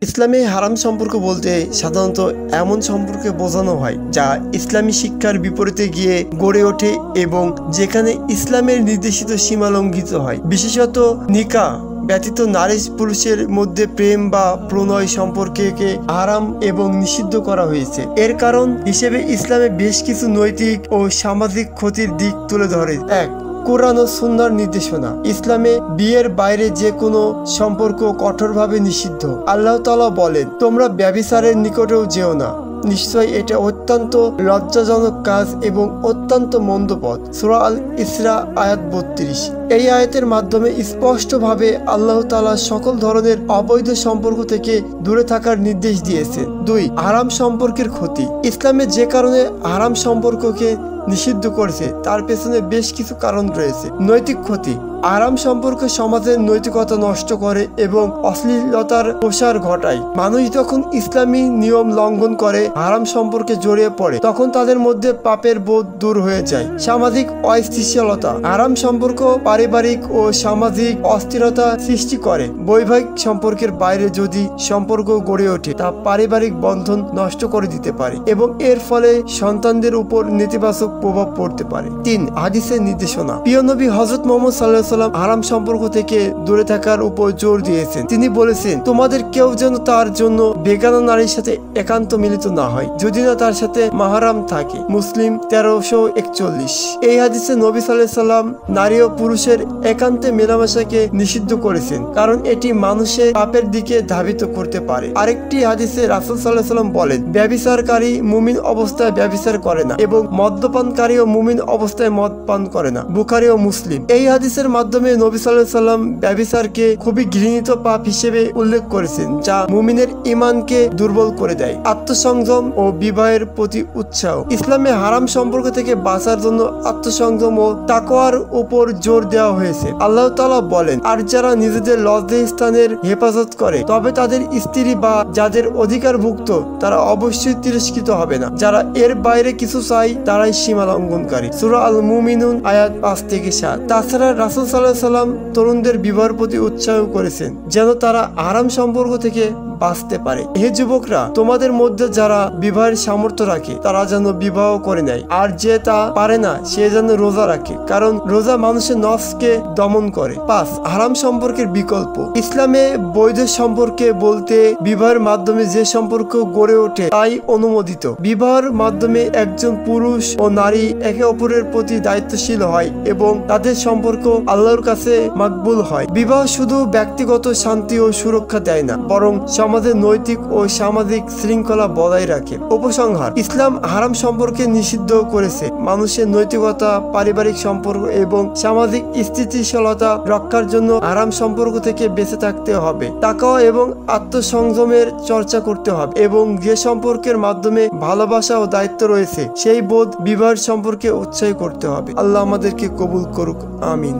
ইসলামে হারাম সম্পর্ক বলতে সাধারণত এমন সম্পর্কে বোঝানো হয় যা ইসলামী শিক্ষার বিপরীতে গিয়ে গড়ে ওঠে এবং যেখানে ইসলামের নির্দেশিত সীমা লঙ্ঘিত হয়। বিশেষত নিকাহ ব্যতীত নারী পুরুষের মধ্যে প্রেম বা প্রণয় সম্পর্ককে হারাম এবং নিষিদ্ধ করা হয়েছে। এর কারণ হিসেবে ইসলামে বেশ কিছু নৈতিক ও সামাজিক ক্ষতির দিক তুলে ধরে। ১. কোরআন ও সুন্নাহর নির্দেশনা। ইসলামে বিয়ের বাইরে যে কোনো সম্পর্ক কঠোরভাবে নিষিদ্ধ। আল্লাহ তাআলা বলেন, তোমরা ব্যভিচারের নিকটেও যেও না, নিশ্চয় এটা অত্যন্ত লজ্জাজনক কাজ এবং অত্যন্ত মন্দ পথ। সূরা আল ইসরা আয়াত ৩২। এই আয়াতের মাধ্যমে স্পষ্টভাবে আল্লাহ তাআলা সকল ধরনের অবৈধ সম্পর্ক থেকে দূরে থাকার নির্দেশ দিয়েছেন। ২. হারাম সম্পর্কের ক্ষতি। ইসলামে যে কারণে হারাম সম্পর্ককে নিষিদ্ধ করেছে তার পেছনে বেশ কিছু কারণ রয়েছে। নৈতিক ক্ষতি। হারাম সম্পর্ক সমাজের নৈতিকতা নষ্ট করে এবং অশ্লীলতার প্রসার ঘটায়। মানুষ যখন ইসলামী নিয়ম লঙ্ঘন করে হারাম সম্পর্কে জড়িয়ে পড়ে তখন তাদের মধ্যে পাপের বোধ দূর হয়ে যায়। সামাজিক অস্থিতিশীলতা। হারাম সম্পর্ক পারিবারিক ও সামাজিক অস্থিরতা সৃষ্টি করে। বৈবাহিক সম্পর্কের বাইরে যদি সম্পর্ক গড়ে ওঠে তা পারিবারিক বন্ধন নষ্ট করে দিতে পারে এবং এর ফলে সন্তানদের উপর নেতিবাচক প্রভাব পড়তে পারে। ৩. হাদিসের নির্দেশনা। প্রিয় নবী হযরত মুহাম্মদ সাল্লাল্লাহু আলাইহি ওয়াসাল্লাম হারাম সম্পর্ক থেকে দূরে থাকার উপর জোর দিয়েছেন। তিনি বলেছেন, তোমাদের কেউ যেন তার জন্য বেগানা নারীর সাথে একান্ত মিলিত না হয়, যদি না তার সাথে মাহরাম থাকে। মুসলিম ১৩৪১। এই হাদিসে নবী সাল্লাল্লাহু আলাইহি ওয়াসাল্লাম নারী ও পুরুষের একান্তে মেলামেশাকে নিষিদ্ধ করেছেন, কারণ এটি মানুষের পাপের দিকে ধাবিত করতে পারে। আরেকটি হাদিসে রাসূল সাল্লাল্লাহু আলাইহি ওয়াসাল্লাম বলেন, ব্যভিচারকারী মুমিন অবস্থায় ব্যভিচার করে না এবং মদ্যপানকারী ও মুমিন অবস্থায় মদ পান করে না। বুখারী ও মুসলিম। এই হাদিসের মাধ্যমে নবী সাল্লাল্লাহু আলাইহি ওয়াসাল্লাম ব্যভিচারকে খুবই ঘৃণিত পাপ হিসেবে উল্লেখ করেছেন, যা মুমিনের ঈমানকে দুর্বল করে দেয়। আত্মসংযম ও বিবাহের প্রতি উৎসাহ। ইসলামে হারাম সম্পর্ক থেকে বাঁচার জন্য আত্মসংযম ও তাকওয়ার উপর জোর দেওয়া হয়েছে। আল্লাহ তাআলা বলেন, আর যারা নিজেদের লজ্জাস্থানের হেফাজত করে তবে তাদের স্ত্রী বা যাদের অধিকারভুক্ত তারা অবশ্যই তিরস্কৃত হবে না। যারা এর বাইরে কিছু চায় তারাই সীমা লঙ্ঘনকারী। সূরা আল মুমিনুন আয়াত ৫ থেকে ৭। তাছাড়া রাসূল সাল্লাল্লাহু আলাইহি ওয়াসাল্লাম তরুণদের বিবাহের প্রতি উৎসাহ করেছেন যেন তারা হারাম সম্পর্ক থেকে বাঁচতে পারে। হে যুবকরা, তোমাদের মধ্যে যারা বিবাহের সামর্থ্য রাখে তারা যেন বিবাহ করে নেয়, আর যে তা পারে না সে যেন রোজা রাখে, কারণ রোজা মানুষের নফসকে দমন করে। ৫. হারাম সম্পর্কের বিকল্প। ইসলামে বৈধ সম্পর্কে বলতে বিবাহের মাধ্যমে যে সম্পর্ক গড়ে ওঠে তাই অনুমোদিত। বিবাহের মাধ্যমে একজন পুরুষ ও নারী একে অপরের প্রতি দায়িত্বশীল হয় এবং তাদের সম্পর্ক আল্লাহর কাছে মাকবুল হয়। বিবাহ শুধু ব্যক্তিগত শান্তি ও সুরক্ষা দেয় না, বরং সমাজের নৈতিক ও সামাজিক শৃঙ্খলা বজায় রাখে। উপসংহার। ইসলাম হারাম সম্পর্কে নিষিদ্ধ করেছে মানুষের নৈতিকতা, পারিবারিক সম্পর্ক এবং সামাজিক স্থিতিশীলতা রক্ষার জন্য হারাম সম্পর্ক থেকে বেঁচে থাকতে হবে। তাকওয়া এবং আত্মসংযমের চর্চা করতে হবে এবং যে সম্পর্কের মাধ্যমে ভালোবাসা ও দায়িত্ব রয়েছে সেই বোধ বিবাহের সম্পর্কে উৎসাহ করতে হবে। আল্লাহ আমাদেরকে কবুল করুক। আমিন।